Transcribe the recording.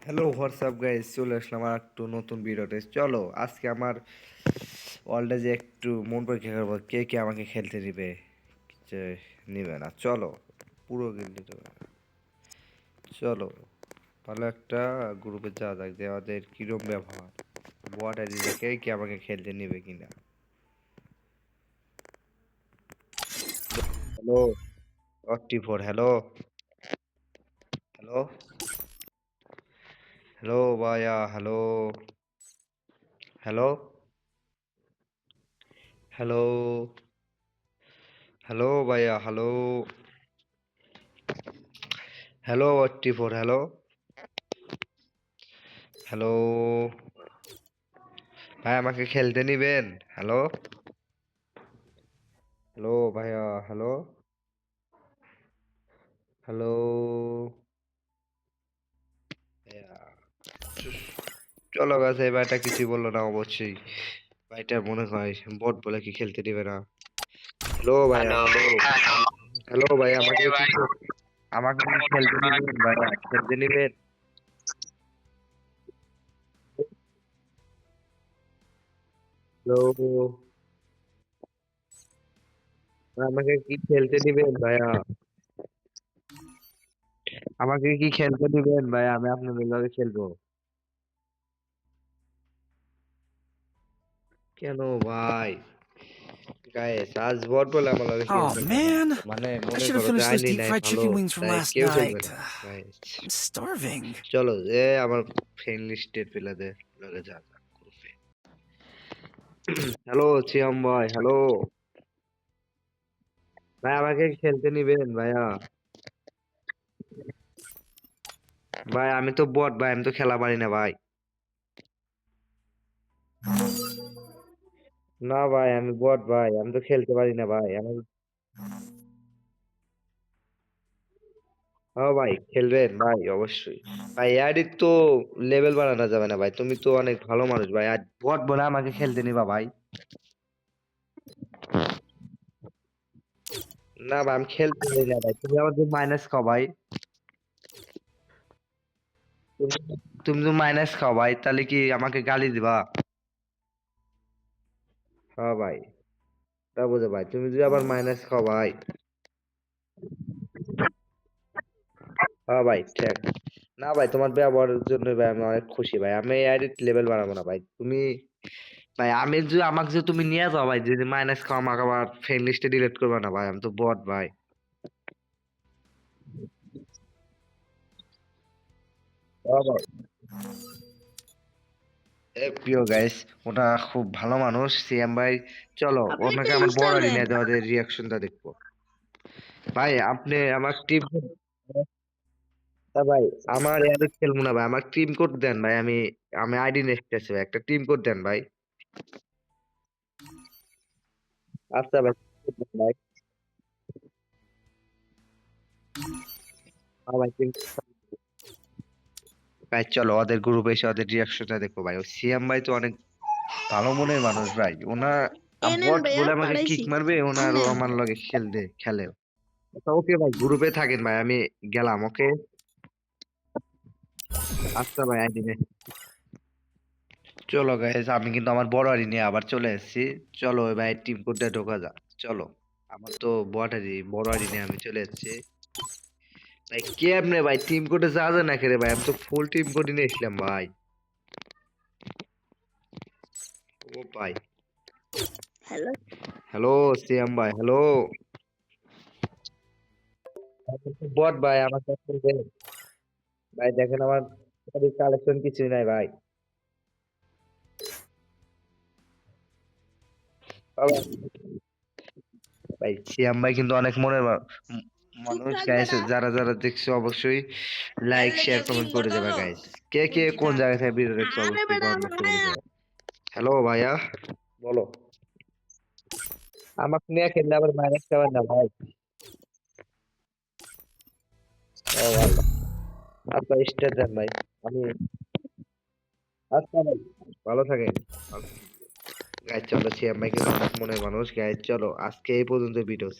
Hello WhatsApp guys, চলে আসলাম আর একটু নতুন ভিডিওতে। চলো আজকে আমার ওয়ার্ল্ডে যে একটু মন পরীক্ষা করবো, কে কে আমাকে খেলতে দিবে, যে নিবে না। চলো পুরো গেম দিতে হবে। চলো ভালো একটা গ্রুপে যাওয়া যাক, যে আমাদের কিরম ব্যবহার, বট আইডি দেখে কে আমাকে খেলতে নিবে কিনা। হ্যালো 44, হ্যালো হ্যালো হ্যালো ভাইয়া, হ্যালো হ্যালো হ্যালো হ্যালো ভাইয়া, হ্যালো হ্যালো 44, হ্যালো হ্যালো ভাই, আমাকে খেলতে নিবেন? হ্যালো হ্যালো ভাইয়া, হ্যালো হ্যালো ভাইয়া। চলো গাছ, এই ভাইটা কিছুই বললো না অবশ্যই। ভাইটা মনে হয় বট বলে কি খেলতে দিবে না। হ্যালো ভাইয়া, হ্যালো। হ্যালো হ্যালো ভাইয়া, আমাকে হ্যাঁ কি ভাই। আমাকে কি খেলতে নিবেন ভাইয়া? খেলতে নিবেন? হ্যালো, আমাকে কি খেলতে দিবেন ভাইয়া? আমাকে কি খেলতে দিবেন ভাইয়া? আমি আপনাদের লগে খেলবো। কেন ভাই? গাইস, আজ বট বলে আমার লগে Oh খেলতে পারে না। man, মানে I মনে should have করো যে finished those আইডি deep নাই fried ভালো, chicken wings from তাই last কেউ খেলবে night. না গাইস। I'm starving. চলো যে আমার ফ্রেন্ড লিস্টের প্লেয়ারদের লগে যা যা গ্রুপে। হ্যালো সিয়াম ভাই, হ্যালো ভাই, আমাকে খেলতে নিবেন ভাইয়া? ভাই আমি তো বট ভাই, আমি তো খেলা পারি না ভাই। না ভাই, আমি বট ভাই, আমি তো খেলতে পারি না ভাই। আমি ও ভাই, খেলবেন ভাই অবশ্যই। ভাই আইডির তো লেভেল বাড়ানো যাবে না ভাই, তুমি তো অনেক ভালো মানুষ ভাই, আর বট বলে আমাকে খেলতে নিবা ভাই? না ভাই, আমি খেলতে পারি না ভাই, তুমি আমাকে মাইনাস খাও ভাই। তুমি তুমি তো মাইনাস খাও ভাই, তাহলে কি আমাকে গালি দিবা? হ্যাঁ ভাই, তা বুঝে ভাই, তুমি যদি আবার মাইনাস খাও ভাই। হ্যাঁ ভাই ঠিক। না ভাই, তোমার ব্যবহারের জন্য ভাই আমি অনেক খুশি ভাই, আমি এই আইডির লেভেল বাড়াবো না ভাই। তুমি ভাই, আমি যদি আমাকে যদি তুমি নিয়ে যাও ভাই, যদি মাইনাস খাও, আমাকে আবার ফ্রেন্ড লিস্টে ডিলিট করবে না ভাই, আমি তো বট ভাই। হ্যাঁ ভাই। প্রিয় গাইস, ওটা খুব ভালো মানুষ সিএম ভাই। চলো আপনি একটা ওনাকে আমার বড় ইনস্টল দেন। নিয়ে যাওয়া রিয়াকশনটা দেখবো। ভাই আপনি আমার টিম, ভাই আমার এয়ারে খেলবো না ভাই, আমার টিম কোড দেন ভাই। আমি আমি আইডি নেক্সট আছে ভাই, একটা টিম কোড দেন ভাই। আচ্ছা ভাই, ভাই হ্যাঁ ভাই, ভাই চলো ওদের গ্রুপে এসে ওদের রিয়াকশনটা দেখো ভাই। ও সিএম ভাই তো অনেক ভালো মনের মানুষ ভাই। ওনার এ নেন বট ভাইয়া, বলে আমাকে পাঠাইছি। কিক মারবে, ওনারও নেন। আমার লগে খেলতে খেলে। আচ্ছা ওকে ভাই, গ্রুপে থাকেন ভাই, আমি গেলাম। ওকে আচ্ছা ভাই, আইডি নে। চলো গাইস, আমি কিন্তু আমার বড় আইডি নিয়ে আবার চলে এসেছি। চলো ভাই, টিম কোডটা ঢোকা যাক। চলো, আমার তো বড় আইডি, বড় আইডি নিয়ে আমি চলে এসেছি ভাই। কেমনে ভাই টিম কোডে যা যা না খেলে ভাই, আমি তো ফুল টিম কোড নিয়ে এসলাম ভাই। ও ভাই, হ্যালো। হ্যালো সিয়াম ভাই, হ্যালো। বট ভাই, আমার কাছে দেন। ভাই দেখেন আমার কালেকশন কিছুই নাই ভাই। ও ভাই, সিয়াম ভাই কিন্তু অনেক মনের ম- চুপ মানুষ থাক গাইস। বেটা। যারা যারা দেখছো অবশ্যই এর লাইক লেগে শেয়ার পিন কমেন্ট করে করবো। দেবে গাইস। কে কে কোন বুদ্ধিটা। জায়গা থেকে ভিডিও দেখছো আরে অবশ্যই বেটা কমেন্ট বক্সে বলে মায়া। দেবে। হ্যালো ভাইয়া, বলো। আমাকে নিয়ে খেললে আবার মাইনাস খাবেন না ভাই। ও ভাই, আচ্ছা স্টার দেন ভাই। আমি আচ্ছা ভাই, ভালো থাকেন। গাইজ চলো, সিয়াম ভাই কিন্তু অনেক মনের মানুষ। গাইজ চলো, আজকে এই পর্যন্ত ভিডিও।